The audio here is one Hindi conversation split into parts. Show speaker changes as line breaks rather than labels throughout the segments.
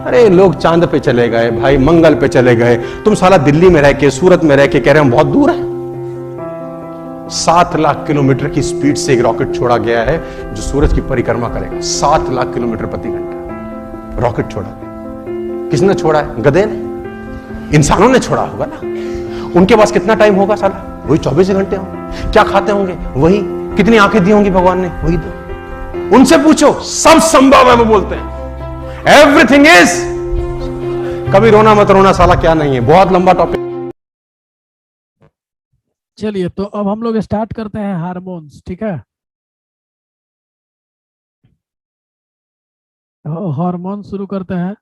अरे लोग चांद पे चले गए भाई, मंगल पे चले गए, तुम साला दिल्ली में रह के, सूरत में रह के कह रहे हम बहुत दूर है। 7 लाख किलोमीटर की स्पीड से एक रॉकेट छोड़ा गया है जो सूरज की परिक्रमा करेगा। 7 लाख किलोमीटर प्रति घंटा रॉकेट छोड़ा गया। किसने छोड़ा है? गधे ने? इंसानों ने छोड़ा होगा ना। उनके पास कितना टाइम होगा साला? वही 24 घंटे होंगे। क्या खाते होंगे? वही। कितनी आंखें दी होंगी भगवान ने? वही दो। उनसे पूछो, सब संभव है वो बोलते हैं। Everything is. कभी रोना मत रोना साला, क्या नहीं है, बहुत लंबा टॉपिक।
चलिए, तो अब हम लोग स्टार्ट करते हैं हार्मोन्स। ठीक है, हार्मोन शुरू करते हैं।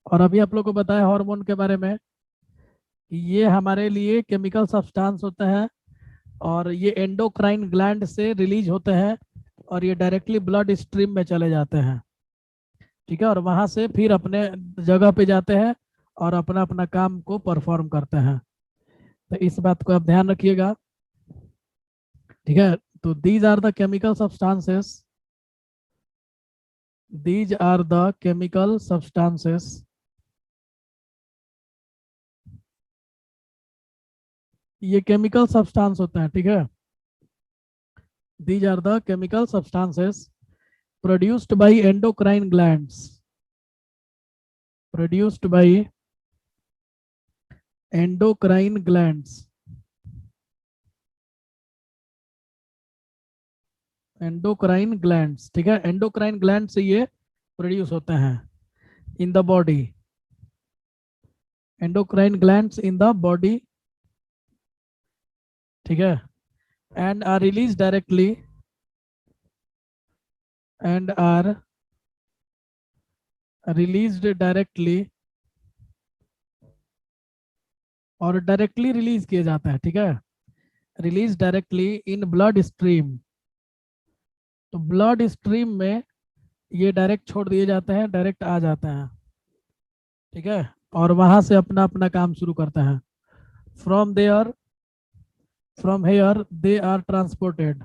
और अभी आप लोग को बताया हार्मोन के बारे में कि ये हमारे लिए केमिकल सब्सटेंस होते हैं और ये एंडोक्राइन ग्लैंड से रिलीज होते हैं और ये डायरेक्टली ब्लड स्ट्रीम में चले जाते हैं। ठीक है, और वहां से फिर अपने जगह पे जाते हैं और अपना अपना काम को परफॉर्म करते हैं। तो इस बात को आप ध्यान रखिएगा। ठीक है, तो these are the chemical substances, these are the chemical substances ये केमिकल सब्सटेंस होते हैं। ठीक है, these are the chemical substances produced by endocrine glands, produced by endocrine glands, endocrine glands. ठीक है, एंडोक्राइन ग्लैंड से ये प्रोड्यूस होते हैं in the body, endocrine glands in the body. ठीक है, and are release directly, and are released directly, और डायरेक्टली रिलीज किए जाते हैं। ठीक है, release directly in blood stream. तो ब्लड स्ट्रीम में ये डायरेक्ट छोड़ दिए जाते हैं, डायरेक्ट आ जाते हैं। ठीक है, और वहां से अपना अपना काम शुरू करते हैं। From there, from here they are transported,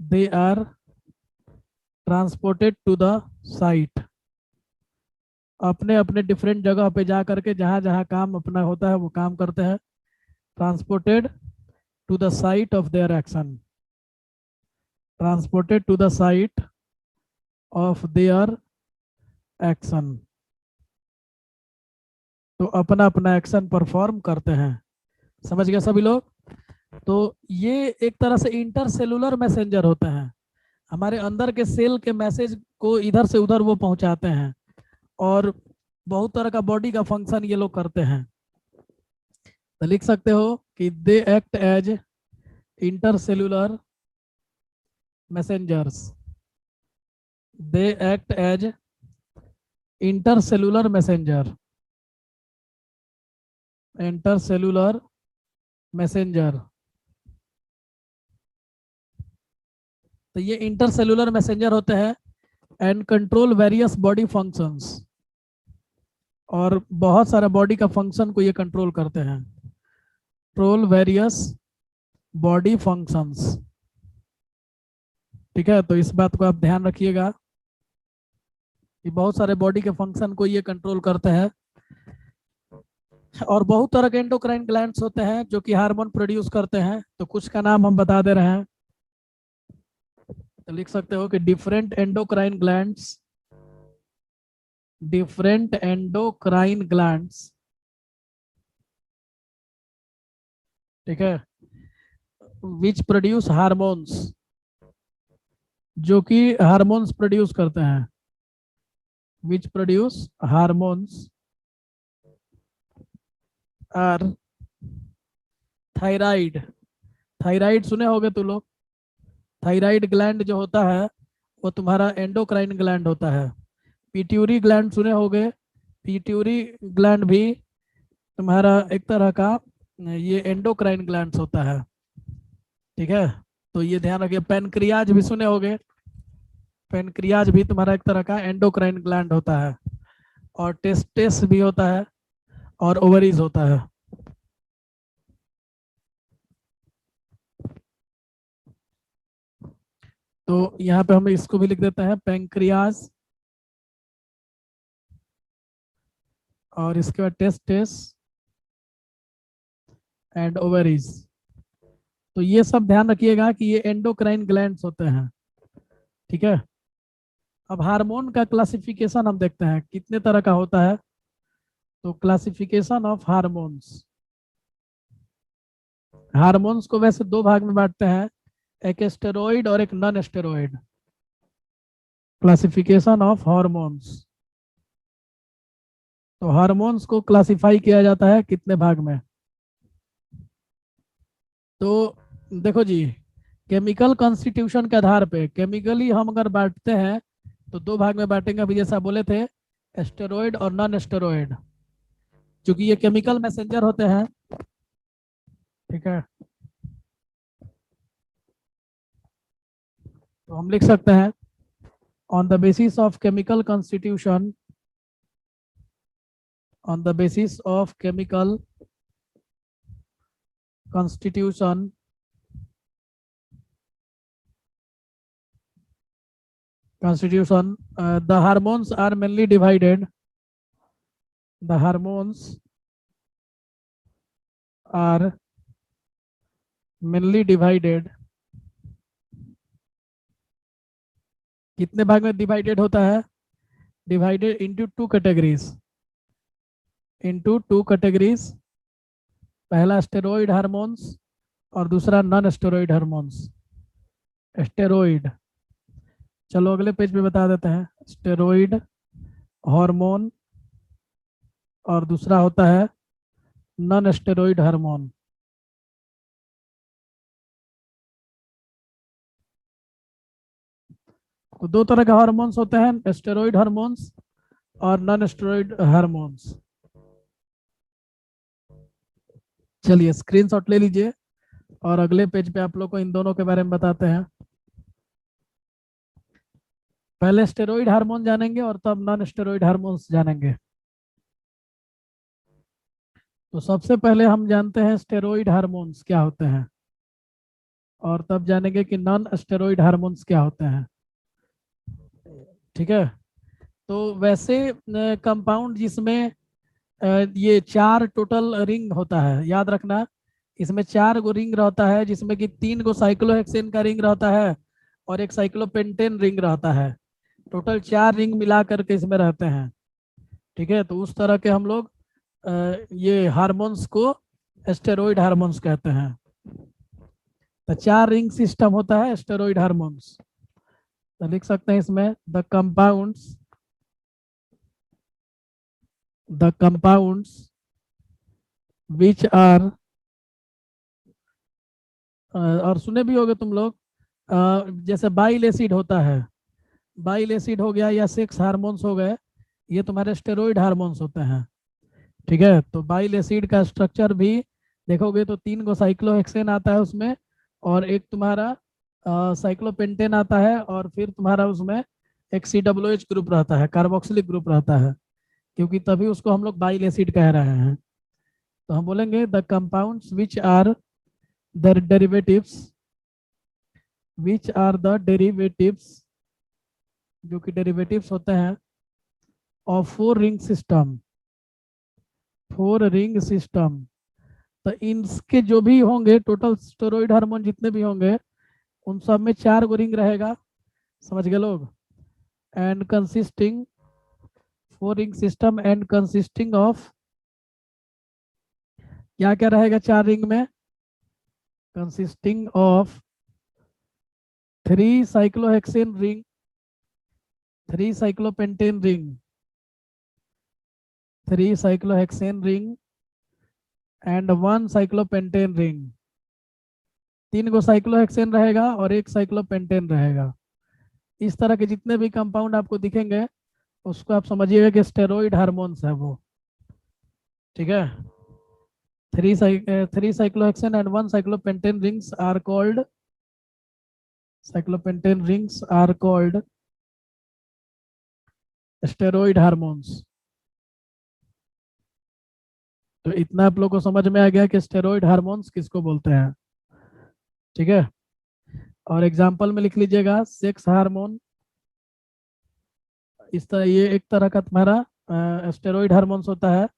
they are transported to the site. अपने अपने डिफरेंट जगह पे जा करके जहाँ जहाँ काम अपना होता है वो काम करते हैं। Transported to the site of their action, transported to the site of their action. तो अपना अपना एक्शन परफॉर्म करते हैं। समझ गए सभी लोग? तो ये एक तरह से इंटरसेलुलर मैसेंजर होते हैं। हमारे अंदर के सेल के मैसेज को इधर से उधर वो पहुंचाते हैं और बहुत तरह का बॉडी का फंक्शन ये लोग करते हैं। तो लिख सकते हो कि they act as intercellular messengers, they act as intercellular messenger, intercellular messenger. तो ये इंटरसेलुलर मैसेंजर होते हैं and control various body functions, और बहुत सारा बॉडी का फंक्शन को ये कंट्रोल करते हैं। Control various body functions. ठीक है, तो इस बात को आप ध्यान रखिएगा कि बहुत सारे बॉडी के फंक्शन को ये कंट्रोल करते हैं। और बहुत तरह के एंडोक्राइन ग्लैंड्स होते हैं जो कि हार्मोन प्रोड्यूस करते हैं। तो कुछ का नाम हम बता दे रहे हैं। तो लिख सकते हो कि different endocrine glands, different endocrine glands. ठीक है, विच प्रोड्यूस हार्मोन्स, जो कि हार्मोन्स प्रोड्यूस करते हैं, which produce hormones are thyroid. Thyroid सुने होगे तुम लोग। थायराइड ग्लैंड जो होता है वो तुम्हारा एंडोक्राइन ग्लैंड होता है। पिट्यूरी ग्लैंड सुने होगे। पिट्यूरी ग्लैंड भी तुम्हारा एक तरह का ये एंडोक्राइन ग्लैंड होता है। ठीक है, तो ये ध्यान रखिए। पेनक्रियाज भी सुने होगे। पेनक्रियाज भी तुम्हारा एक तरह का एंडोक्राइन ग्लैंड होता है। और टेस्टेस भी होता है और ओवरीज होता है। तो यहाँ पे हम इसको भी लिख देते हैं, पेंक्रियाज और इसके बाद टेस्टिस एंड ओवरीज। तो ये सब ध्यान रखिएगा कि ये एंडोक्राइन ग्लैंड्स होते हैं, ठीक है। अब हार्मोन का क्लासिफिकेशन हम देखते हैं कितने तरह का होता है। तो क्लासिफिकेशन ऑफ हार्मोन्स, हार्मोन्स को वैसे दो भाग में बांटते हैं, एक स्टेरॉइड और एक non steroid. Classification of hormones, तो हार्मोन्स को क्लासिफाई किया जाता है कितने भाग में। तो देखो जी, केमिकल कॉन्स्टिट्यूशन के आधार पे केमिकली हम अगर बांटते हैं तो दो भाग में बांटेंगे, अभी जैसा बोले थे, स्टेरॉइड और नॉन स्टेरॉइड, क्योंकि ये केमिकल मैसेंजर होते हैं, ठीक है। तो हम लिख सकते हैं on the basis of chemical constitution, on the basis of chemical constitution, the hormones are mainly divided, the hormones are mainly divided, कितने भाग में डिवाइडेड होता है, divided into two categories, into two categories, पहला स्टेरॉइड हार्मोन्स और दूसरा नॉन स्टेरॉइड हार्मोन्स। स्टेरॉइड, चलो अगले पेज पे बता देते हैं, स्टेरॉइड हार्मोन और दूसरा होता है नॉन स्टेरॉइड हार्मोन। तो दो तरह के हार्मोन्स होते हैं, स्टेरॉइड हार्मोन्स और नॉन स्टेरॉइड हार्मोन्स। चलिए स्क्रीनशॉट ले लीजिए और अगले पेज पे आप लोग को इन दोनों के बारे में बताते हैं। पहले स्टेरॉइड हार्मोन जानेंगे और तब नॉन स्टेरॉइड हार्मोन्स जानेंगे। तो सबसे पहले हम जानते हैं स्टेरॉइड हार्मोन्स क्या होते हैं और तब जानेंगे कि नॉन स्टेरॉइड हार्मोन्स क्या होते हैं, ठीक है। तो वैसे कंपाउंड जिसमें ये चार टोटल रिंग होता है, याद रखना, इसमें चार गो रिंग रहता है, जिसमें कि तीन गो साइक्लोहेक्सेन का रिंग रहता है और एक साइक्लोपेंटेन रिंग रहता है। टोटल चार रिंग मिला करके इसमें रहते हैं, ठीक है। तो उस तरह के हम लोग ये हार्मोन्स को स्टेरॉइड हार्मोन्स कहते हैं। तो चार रिंग सिस्टम होता है स्टेरॉइड हार्मोन्स। तो लिख सकते हैं इसमें द कंपाउंड्स विच आर, और सुने भी होगे तुम लोग, जैसे बाइल एसिड होता है, बाइल एसिड हो गया या सेक्स हार्मोन्स हो गए, ये तुम्हारे स्टेरॉइड हार्मोन्स होते हैं, ठीक है। तो बाइल एसिड का स्ट्रक्चर भी देखोगे तो तीन गो साइक्लोहेक्सेन आता है उसमें, और एक तुम्हारा साइक्लोपेंटेन आता है, और फिर तुम्हारा उसमें एक COOH ग्रुप रहता है, कार्बोक्सिलिक ग्रुप रहता है, क्योंकि तभी उसको हम लोग बाइल एसिड कह रहे हैं। तो हम बोलेंगे the compounds which are the derivatives, which are the derivatives, जो कि डेरिवेटिव्स होते हैं of four ring system, four ring system. तो इनके जो भी होंगे टोटल स्टेरॉइड हार्मोन जितने भी होंगे उन सब में चार गो रिंग रहेगा, समझ गए लोग। And consisting, four ring system and consisting of, क्या क्या रहेगा चार रिंग में, consisting of three cyclohexane ring, three cyclopentane ring, three cyclohexane ring and one cyclopentane ring. तीन गो साइक्लोहेक्सेन रहेगा और एक साइक्लोपेंटेन रहेगा। इस तरह के जितने भी कंपाउंड आपको दिखेंगे उसको आप समझिएगा कि स्टेरॉइड हार्मोन्स है वो, ठीक है। Three cyclohexane and one cyclopentane rings are called, cyclopentane rings are called steroid hormones. तो इतना आप लोग को समझ में आ गया कि स्टेरॉइड हार्मोन्स किसको बोलते हैं, ठीक है। और एग्जांपल में लिख लीजिएगा सेक्स हार्मोन, इस तरह ये एक तरह का तुम्हारा स्टेरॉइड हार्मोन्स होता है,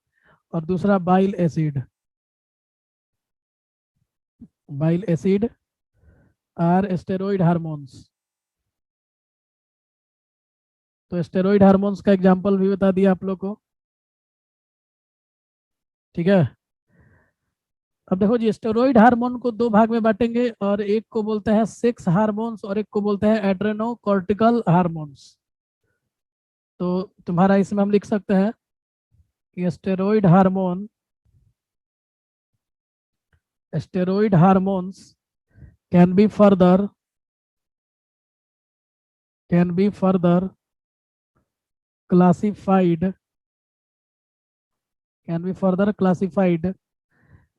और दूसरा bile acid. Bile acid are steroid hormones. तो स्टेरॉइड हार्मोन्स का एग्जांपल भी बता दिया आप लोग को, ठीक है। अब देखो जी, स्टेरॉइड हार्मोन को दो भाग में बांटेंगे, और एक को बोलते हैं सेक्स हार्मोन्स और एक को बोलते हैं एड्रेनोकॉर्टिकल हार्मोन्स। तो तुम्हारा इसमें हम लिख सकते हैं कि steroid hormones can be further classified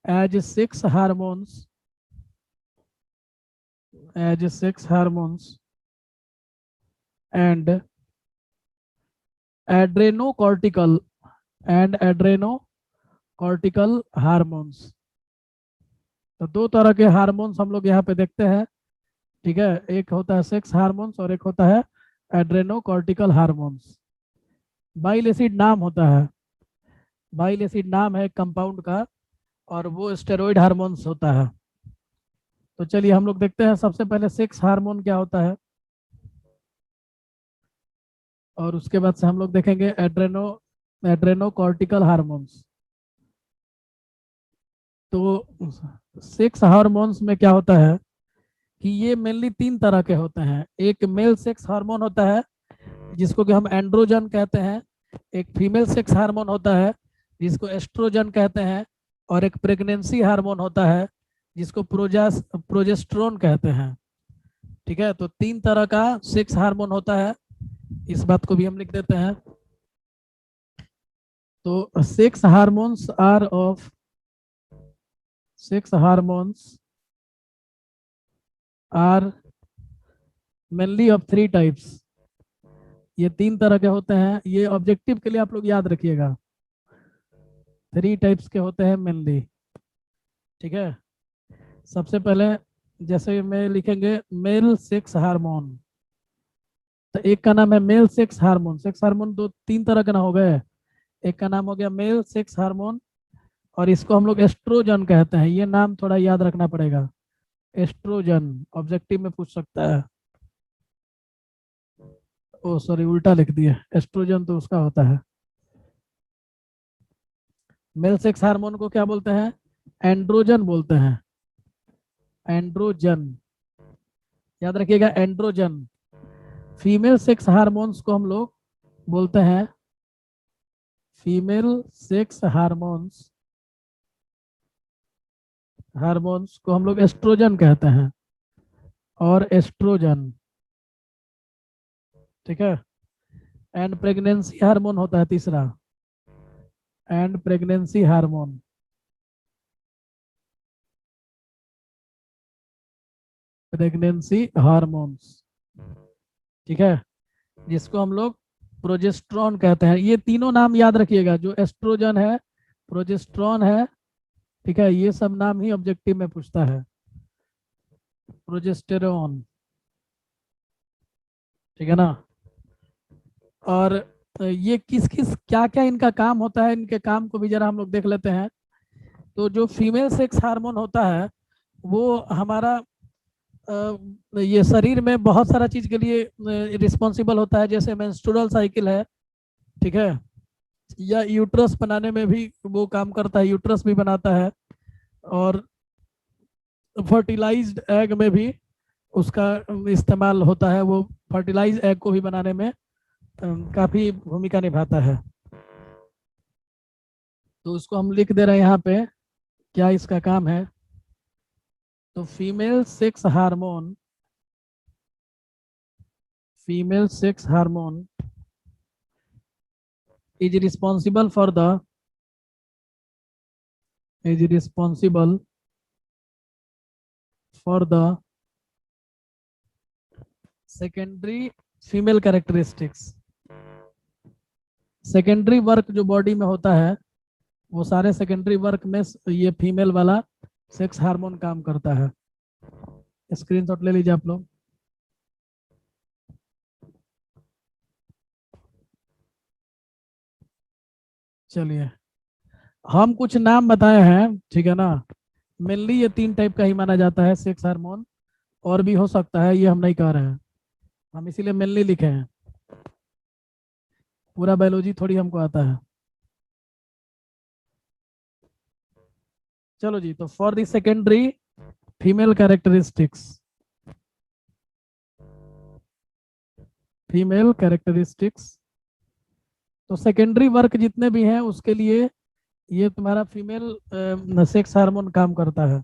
as sex hormones and adrenocortical hormones. तो दो तरह के हार्मोन्स हम लोग यहाँ पे देखते हैं, ठीक है। एक होता है सेक्स हार्मोन्स और एक होता है एड्रेनोकॉर्टिकल हार्मोन्स। बाइल एसिड नाम होता है, बाइल एसिड नाम है कंपाउंड का, और वो स्टेरॉइड हार्मोन्स होता है। तो चलिए हम लोग देखते हैं सबसे पहले सेक्स हार्मोन क्या होता है, और उसके बाद से हम लोग देखेंगे एड्रेनोकॉर्टिकल हार्मोन्स। तो सेक्स हार्मोन्स में क्या होता है कि ये मेनली तीन तरह के होते हैं। एक मेल सेक्स हार्मोन होता है जिसको कि हम एंड्रोजन कहते हैं, एक फीमेल सेक्स हार्मोन होता है जिसको एस्ट्रोजन कहते हैं, और एक प्रेगनेंसी हार्मोन होता है जिसको प्रोजेस्ट्रोन कहते हैं, ठीक है। तो तीन तरह का सेक्स हार्मोन होता है, इस बात को भी हम लिख देते हैं। तो sex hormones are mainly of three types. ये तीन तरह के होते हैं, ये ऑब्जेक्टिव के लिए आप लोग याद रखिएगा, थ्री टाइप्स के होते हैं मेनली, ठीक है। सबसे पहले जैसे में लिखेंगे मेल सेक्स हार्मोन, तो एक का नाम है male sex hormone. Sex hormone दो तीन तरह का ना हो गए, एक का नाम हो गया मेल सेक्स हार्मोन, और इसको हम लोग एस्ट्रोजन कहते हैं। ये नाम थोड़ा याद रखना पड़ेगा, एस्ट्रोजन ऑब्जेक्टिव में पूछ सकता है। ओ सॉरी, उल्टा लिख दिया, एस्ट्रोजन तो उसका होता है। मेल सेक्स हार्मोन को क्या बोलते हैं? एंड्रोजन बोलते हैं, एंड्रोजन, याद रखिएगा एंड्रोजन। फीमेल सेक्स हार्मोन्स को हम लोग बोलते हैं फीमेल सेक्स हार्मोन्स को हम लोग एस्ट्रोजन कहते हैं, और एस्ट्रोजन, ठीक है। एंड प्रेगनेंसी हार्मोन होता है तीसरा, and pregnancy hormone, pregnancy hormones, ठीक है, जिसको हम लोग प्रोजेस्ट्रॉन कहते हैं। ये तीनों नाम याद रखिएगा, जो एस्ट्रोजन है, प्रोजेस्ट्रॉन है, ठीक है, ये सब नाम ही ऑब्जेक्टिव में पूछता है। प्रोजेस्टेरॉन, ठीक है ना। और ये किस किस क्या क्या इनका काम होता है, इनके काम को भी जरा हम लोग देख लेते हैं। तो जो फीमेल सेक्स हार्मोन होता है वो हमारा ये शरीर में बहुत सारा चीज के लिए रिस्पॉन्सिबल होता है, जैसे मेंस्ट्रुअल साइकिल है, ठीक है, या यूट्रस बनाने में भी वो काम करता है, यूट्रस भी बनाता है, और फर्टिलाइज्ड एग में भी उसका इस्तेमाल होता है, वो फर्टिलाइज एग को भी बनाने में काफी भूमिका निभाता है। तो उसको हम लिख दे रहे हैं यहाँ पे, क्या इसका काम है। तो female sex hormone is responsible for the secondary female characteristics। Secondary work जो बॉडी में होता है, वो सारे सेकेंडरी वर्क में ये फीमेल वाला सेक्स हार्मोन काम करता है। स्क्रीनशॉट ले लीजिए आप लोग। चलिए, हम कुछ नाम बताए हैं, ठीक है ना। मेनली ये 3 टाइप का ही माना जाता है सेक्स हार्मोन, और भी हो सकता है, ये हम नहीं कह रहे हैं, हम इसीलिए मेनली लिखे हैं। पूरा बायोलॉजी थोड़ी हमको आता है। चलो जी, तो for the secondary female characteristics, female characteristics, तो सेकेंडरी वर्क जितने भी हैं उसके लिए ये तुम्हारा फीमेल सेक्स हार्मोन काम करता है।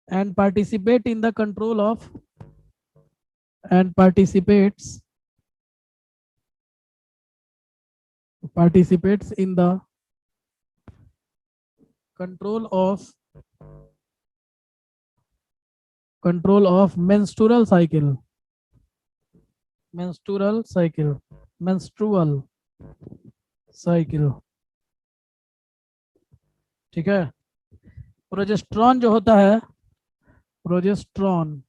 And participate in the control of, and participates in the control of menstrual cycle, menstrual cycle, menstrual cycle, ठीक है। प्रोजेस्ट्रॉन जो होता है, प्रोजेस्ट्रॉन,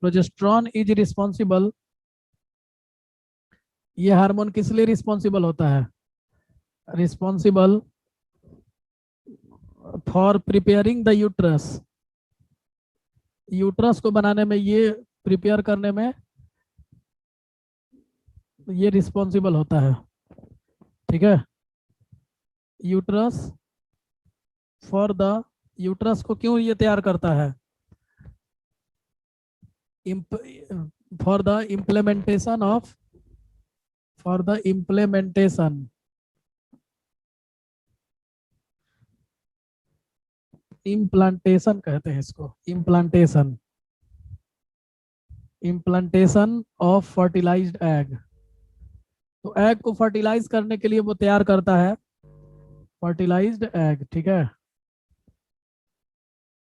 प्रोजेस्ट्रॉन इज रिस्पॉन्सिबल, ये हार्मोन किस लिए रिस्पॉन्सिबल होता है? Responsible for preparing the uterus, uterus को बनाने में, ये प्रिपेयर करने में ये रिस्पॉन्सिबल होता है, ठीक है। यूट्रस, फॉर द, यूट्रस को क्यों ये तैयार करता है? For the implementation of, for the implementation, implantation कहते हैं इसको, implantation, implantation of fertilized egg. तो एग को फर्टिलाइज करने के लिए वो तैयार करता है फर्टिलाइज्ड एग, ठीक है।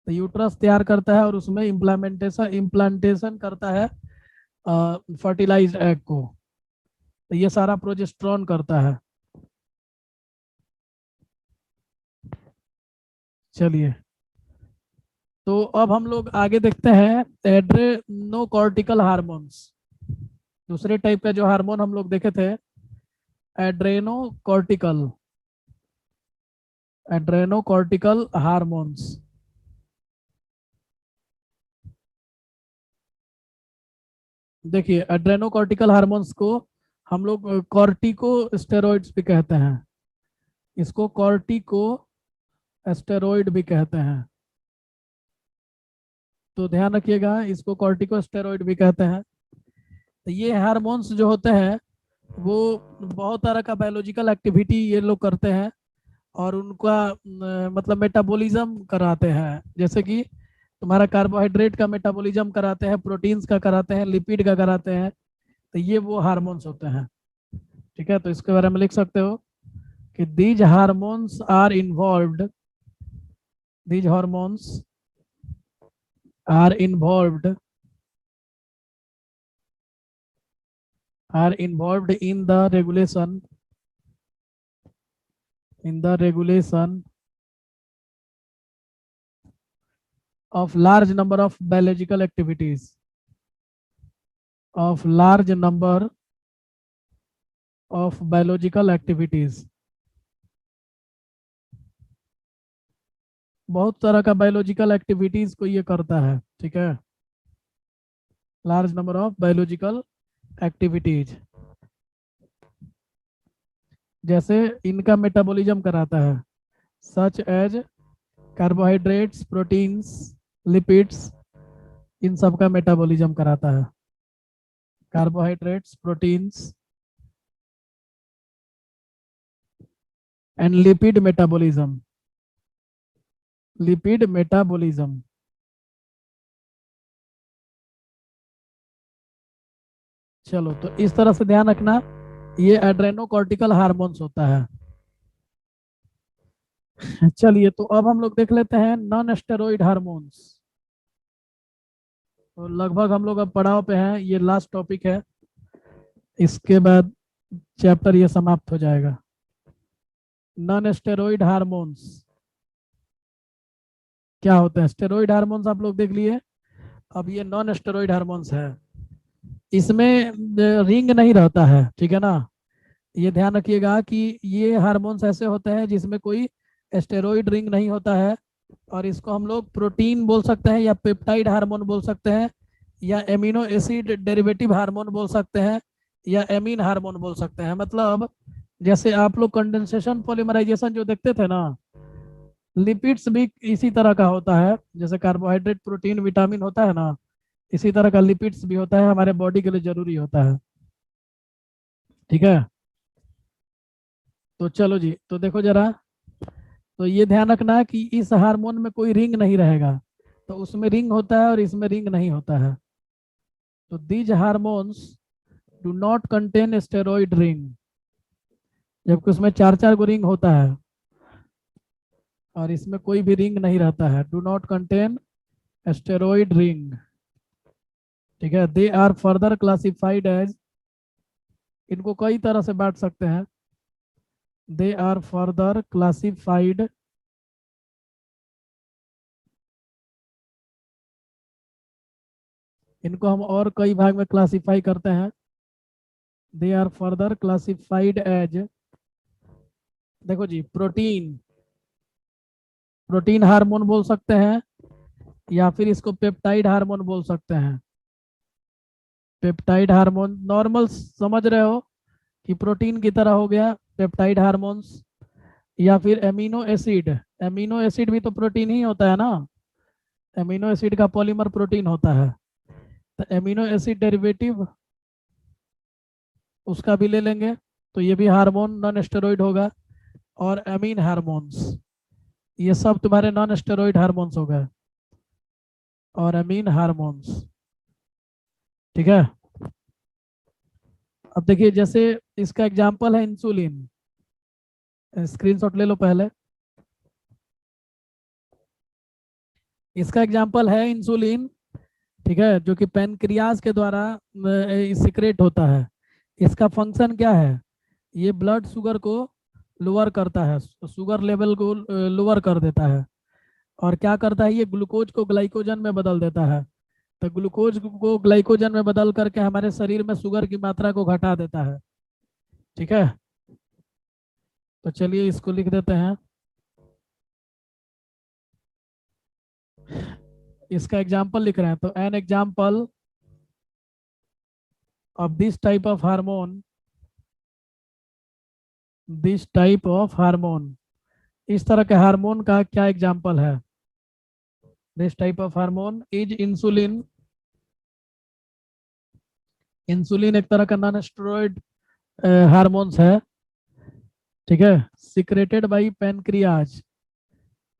तो यूट्रस तैयार करता है और उसमें इम्प्लांटेशन करता है फर्टिलाइज्ड एग को, तो ये सारा प्रोजेस्ट्रॉन करता है। चलिए, तो अब हम लोग आगे देखते हैं एड्रेनोकॉर्टिकल हार्मोन्स। दूसरे टाइप का जो हार्मोन हम लोग देखे थे, एड्रेनोकॉर्टिकल, एड्रेनोकॉर्टिकल हार्मोन्स। देखिए, एड्रेनोकॉर्टिकल हार्मोन्स को हम लोग कॉर्टिको स्टेरॉइड्स भी कहते हैं, इसको कॉर्टिको स्टेरॉइड भी कहते हैं, तो ध्यान रखिएगा, इसको कॉर्टिको स्टेरॉइड भी कहते हैं। तो ये हार्मोन्स जो होते हैं वो बहुत तरह का बायोलॉजिकल एक्टिविटी ये लोग करते हैं, और उनका मतलब मेटाबॉलिज्म कराते हैं, जैसे कि तुम्हारा कार्बोहाइड्रेट का मेटाबॉलिज्म कराते हैं, प्रोटीन्स का कराते हैं, लिपिड का कराते हैं, तो ये वो हार्मोन्स होते हैं, ठीक है। तो इसके बारे में लिख सकते हो कि these hormones are involved, these hormones are involved, are involved in the regulation, in the regulation of large number of biological activities, of large number of biological activities, बहुत तरह का बायोलॉजिकल एक्टिविटीज को ये करता है, ठीक है। Large number of biological activities, जैसे इनका मेटाबॉलिज्म कराता है, such as carbohydrates, proteins, lipids, इन सब का मेटाबॉलिज्म कराता है, carbohydrates, proteins and lipid metabolism, lipid metabolism. चलो, तो इस तरह से ध्यान रखना, ये एड्रेनोकॉर्टिकल हार्मोन्स होता है। चलिए, तो अब हम लोग देख लेते हैं नॉन स्टेरॉइड हार्मोन्स। तो लगभग हम लोग अब पड़ाव पे हैं, ये लास्ट टॉपिक है, इसके बाद चैप्टर ये समाप्त हो जाएगा। नॉन स्टेरॉइड हार्मोन्स क्या होते हैं? स्टेरॉइड हार्मोन्स आप लोग देख लिए, अब ये नॉन स्टेरॉइड हार्मोन्स है। इसमें रिंग नहीं रहता है, ठीक है ना। ये ध्यान रखिएगा कि ये हार्मोन्स ऐसे होते हैं जिसमें कोई एस्टेरॉइड रिंग नहीं होता है, और इसको हम लोग प्रोटीन बोल सकते हैं, या पेप्टाइड हार्मोन बोल सकते हैं, या एमिनो एसिड डेरिवेटिव हार्मोन बोल सकते हैं, या एमीन हार्मोन बोल सकते हैं। मतलब जैसे आप लोग कंडेंसेशन पॉलीमराइजेशन जो देखते थे ना, लिपिड्स भी इसी तरह का होता है। जैसे कार्बोहाइड्रेट प्रोटीन विटामिन होता है ना, इसी तरह का लिपिड्स भी होता है, हमारे बॉडी के लिए जरूरी होता है, ठीक है। तो चलो जी, तो देखो जरा, तो ये ध्यान रखना है कि इस हार्मोन में कोई रिंग नहीं रहेगा, तो उसमें रिंग होता है और इसमें रिंग नहीं होता है। तो these hormones do not contain steroid ring, जबकि उसमें चार चार गो रिंग होता है और इसमें कोई भी रिंग नहीं रहता है। Do not contain steroid ring, ठीक है। They are further classified as, इनको कई तरह से बांट सकते हैं। दे आर फर्दर क्लासिफाइड इनको हम और कई भाग में क्लासिफाई करते हैं। They are further classified as, देखो जी, प्रोटीन, प्रोटीन हार्मोन बोल सकते हैं, या फिर इसको पेप्टाइड हार्मोन बोल सकते हैं। पेप्टाइड हार्मोन नॉर्मल समझ रहे हो कि प्रोटीन की तरह हो गया पेप्टाइड हार्मोन्स, या फिर एमिनो एसिड, एमिनो एसिड भी तो प्रोटीन ही होता है ना, एमिनो एसिड का पॉलीमर प्रोटीन होता है। तो एमिनो एसिड डेरिवेटिव उसका भी ले लेंगे, तो ये भी हार्मोन नॉन स्टेरॉइड होगा। और एमीन हार्मोन्स, ये सब तुम्हारे नॉन स्टेरॉइड हार्मोन्स हो गए, और एमीन हार्मोन्स, ठीक है। अब देखिए, जैसे इसका एग्जांपल है इंसुलिन, स्क्रीनशॉट ले लो पहले। इसका एग्जांपल है इंसुलिन, ठीक है, जो कि पैनक्रियाज के द्वारा सिक्रेट होता है। इसका फंक्शन क्या है? ये ब्लड शुगर को लोअर करता है, शुगर लेवल को लोअर कर देता है। और क्या करता है, ये ग्लूकोज को ग्लाइकोजन में बदल देता है। तो ग्लूकोज को ग्लाइकोजन में बदल करके हमारे शरीर में शुगर की मात्रा को घटा देता है, ठीक है। तो चलिए इसको लिख देते हैं। इसका एग्जाम्पल लिख रहे हैं, तो an example of this type of hormone, this type of hormone, इस तरह के हार्मोन का क्या एग्जाम्पल है? This type of hormone is insulin. Insulin एक तरह का नॉन स्टेरॉइड हार्मोन्स है, ठीक है, सिक्रेटेड बाई पैनक्रियाज।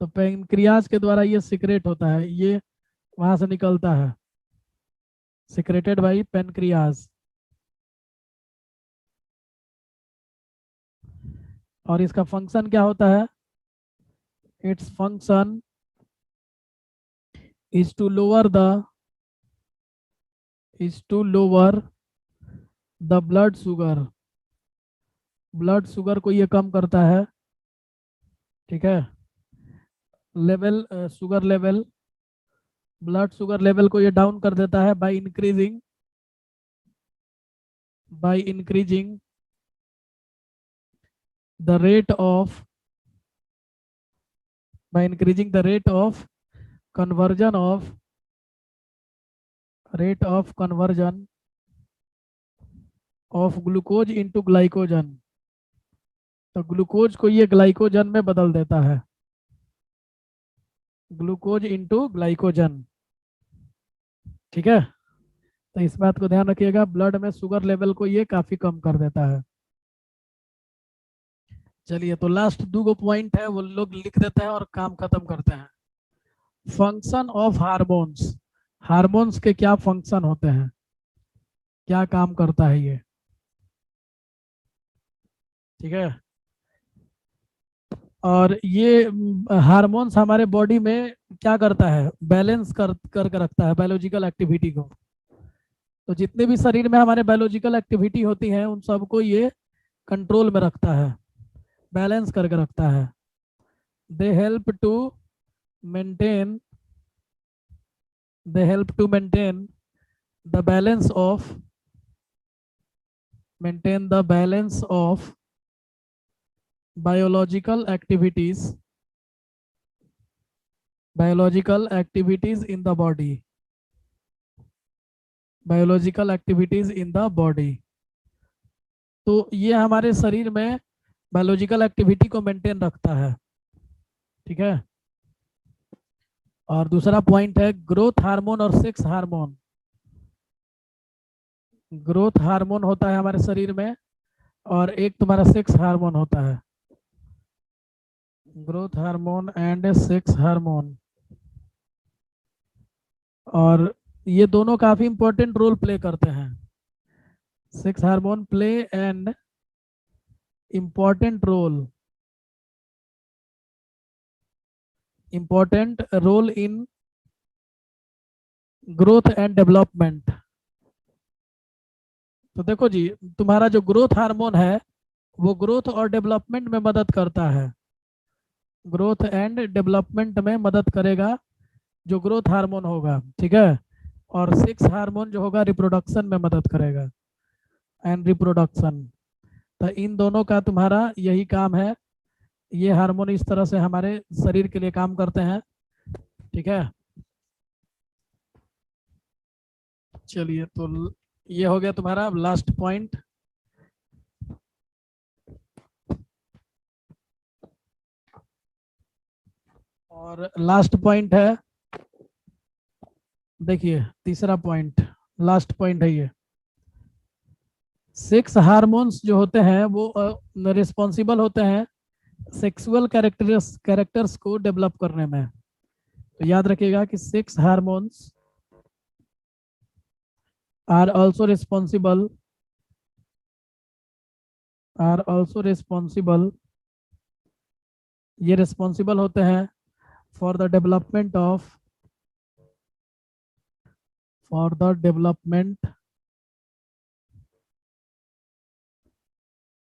तो पैनक्रियाज के द्वारा ये सिक्रेट होता है, ये वहां से निकलता है, सिक्रेटेड बाई पैनक्रियाज। और इसका फंक्शन क्या होता है? Its function is to lower the, is to lower the blood sugar, blood sugar को ये कम करता है, ठीक है। Level sugar level, blood sugar level को ये डाउन कर देता है by increasing, by increasing the rate of, by increasing the rate of conversion of, rate of conversion of glucose into glycogen। तो ग्लूकोज को ये ग्लाइकोजन में बदल देता है, ग्लूकोज इंटू ग्लाइकोजन, ठीक है। तो इस बात को ध्यान रखिएगा, ब्लड में शुगर लेवल को ये काफी कम कर देता है। चलिए, तो लास्ट दो गो पॉइंट है वो लोग लिख देते हैं और काम खत्म करते हैं। फंक्शन ऑफ हार्मोन्स, हार्मोन्स के क्या फंक्शन होते हैं, क्या काम करता है ये, ठीक है। और ये हार्मोन्स हमारे बॉडी में क्या करता है, बैलेंस करके रखता है बायोलॉजिकल एक्टिविटी को। तो जितने भी शरीर में हमारे बायोलॉजिकल एक्टिविटी होती है उन सबको ये कंट्रोल में रखता है, बैलेंस करके रखता है। They help to maintain, they help to maintain the balance of maintain the balance of biological activities in the body, biological activities in the body। तो ये हमारे शरीर में बायोलॉजिकल एक्टिविटी को मेंटेन रखता है, ठीक है। और दूसरा पॉइंट है ग्रोथ हार्मोन और सेक्स हार्मोन। ग्रोथ हार्मोन होता है हमारे शरीर में और एक तुम्हारा सेक्स हार्मोन होता है, growth hormone and sex hormone. और ये दोनों काफी इंपॉर्टेंट रोल प्ले करते हैं। Sex hormone play an important role in growth and development। तो देखो जी, तुम्हारा जो ग्रोथ हार्मोन है वो ग्रोथ और डेवलपमेंट में मदद करता है, ग्रोथ एंड डेवलपमेंट में मदद करेगा जो ग्रोथ हार्मोन होगा, ठीक है। और सेक्स हार्मोन जो होगा रिप्रोडक्शन में मदद करेगा, एंड रिप्रोडक्शन। तो इन दोनों का तुम्हारा यही काम है, ये हार्मोन इस तरह से हमारे शरीर के लिए काम करते हैं, ठीक है। चलिए, तो ये हो गया तुम्हारा लास्ट पॉइंट। और लास्ट पॉइंट है, देखिए तीसरा पॉइंट, लास्ट पॉइंट है ये। सेक्स हार्मोन्स जो होते हैं वो रिस्पॉन्सिबल होते हैं सेक्सुअल कैरेक्टर्स को डेवलप करने में। तो याद रखिएगा कि sex hormones are also responsible ये रिस्पॉन्सिबल होते हैं for the development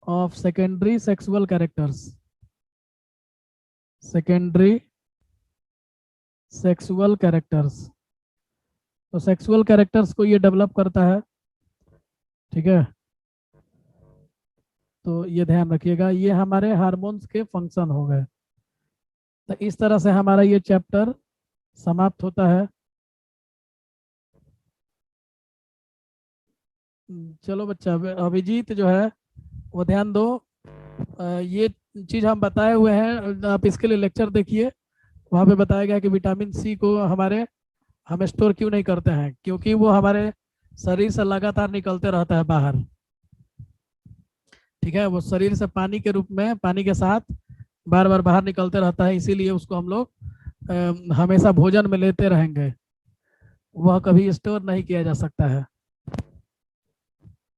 of secondary sexual characters, secondary sexual characters. तो सेक्सुअल कैरेक्टर्स को ये डेवलप करता है, ठीक है। तो ये ध्यान रखिएगा, ये हमारे हार्मोन्स के फंक्शन हो गए। तो इस तरह से हमारा ये चैप्टर समाप्त होता है। चलो बच्चा, अभिजीत जो है वो ध्यान दो, ये चीज हम बताए हुए हैं, आप इसके लिए लेक्चर देखिए। वहाँ पे बताया गया कि विटामिन सी को हम स्टोर क्यों नहीं करते हैं, क्योंकि वो हमारे शरीर से लगातार निकलते रहता है बाहर, ठीक है। वो शरीर से पानी के रूप में, पानी के साथ बार बार बाहर निकलते रहता है, इसीलिए उसको हम लोग हमेशा भोजन में लेते रहेंगे, वह कभी स्टोर नहीं किया जा सकता है।